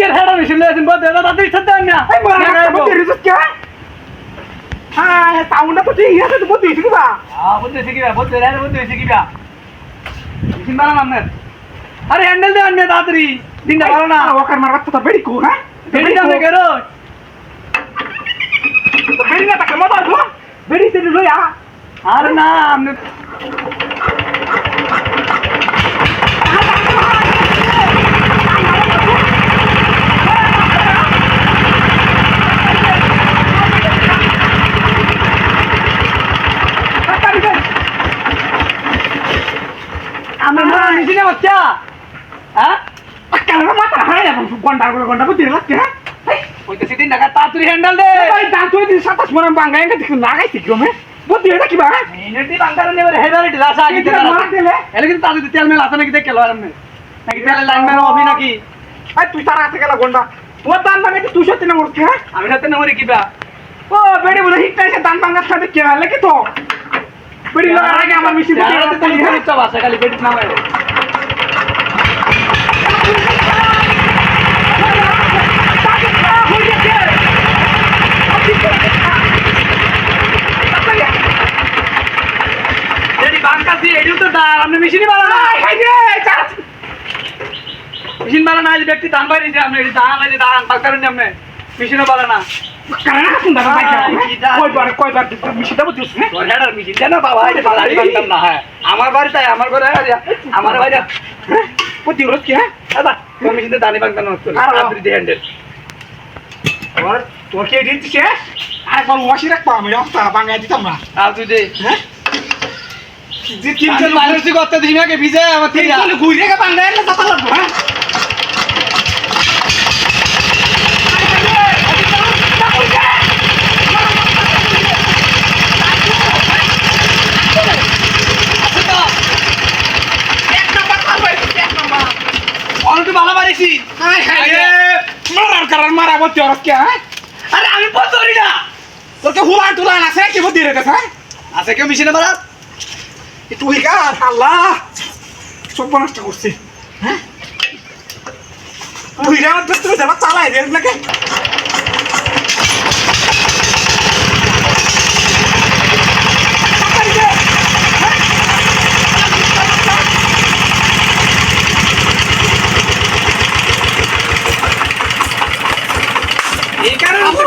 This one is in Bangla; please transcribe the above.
আজকের হেডা মেশিন লয়েছেন বলতে তাদের সাথে না এই মরা বলতে রিজুস কে হ্যাঁ সাউন্ডটা তো ঠিক আছে তো বলতে শিখি বা বলতে শিখিবা বলতে রে বলতে শিখিবা মেশিন বানান আপনার আরে হ্যান্ডেল দেন না তাড়াতাড়ি দিনটা ভালো না ওকার মার বাচ্চা তো বেড়ি কো হ্যাঁ বেড়ি দামে কেরো তো বেড়ি না তাকে মত আসলো বেড়ি তে লইয়া আরে না আপনি মেশিনে বাচ্চা হ্যাঁ কালা মাথা হারাই এখন ঘন্টা বুঝতে লাগছে হ্যাঁ কইতেছি দিন টাকা তাড়াতাড়ি হ্যান্ডেল দে ভাই দাম তুই দিন 27 মন বাঙ্গা এঙ্গা ঠিক লাগাইছি কি মে বুদ্ধি এটা কি ভাই মিনিটি বাঙ্গার নেবে হেডারিটি রাসা আগে এটা মার দিলে এলে কিন্তু তাদের তেল মেল আছে নাকি দেখে লো আরামে নাকি তেল লাইন মেল হবে নাকি এই তুই তারা আছে গেলা ঘন্টা তোমার দান ভাঙে তুই সত্যি না মরছে হ্যাঁ আমি সাথে না মরি কিবা ও বেড়ে বলে হিটটা এসে দান ভাঙার সাথে কে হলে কি তো বেড়ি লাগার আগে আমার মিশি দিতে যারা তো হ্যাঁ ইচ্ছা বাসা খালি পেট না হয় যদি বাঙ্কা দিয়ে এডিও তো দাঁড় আপনি মেশিনই বানান না মেশিন বানান না যে ব্যক্তি দান বাইরে যে আপনি দান লাগে দান বাকারেন আপনি মেশিনও বানান না কারণ না সুন্দর ভাই কয়বার মিশিটা বুঝছিস হ্যাঁ হেডার মেশিন জানো বাবা এটা বাড়ি বানতাম না হ্যাঁ আমার বাড়িতে আমার ঘরে আমার বাড়ি বুদ্ধি রোজ কি হ্যাঁ দাদা তুমি মেশিনতে দানি বানতাম না আর আপনি দিয়ে হ্যান্ডেল আর তোর কে দিতে শেষ আর কোন ওয়াশি রাখবা আমি রাস্তা বাঙ্গাই দিতাম না আর তুই দে হ্যাঁ যে তিনজন মানুষই করতে দিবি নাকি ভিজে আমার থেকে তিনজন ঘুরে গে বাঙ্গাই না যাতা লাগবে হ্যাঁ অনেক ভালো পারিছি মারা বলতে ওর কে হ্যাঁ আরে আমি পছরি না তোর কে হুলান টুলান আছে কি বুদ্ধি রে হ্যাঁ আছে কেউ মেশিনে বানাত তুই গা আল্লাহ সব নষ্ট করছি হ্যাঁ তুই যা তুই যা চালাই রে নাকি এই কারণে আমার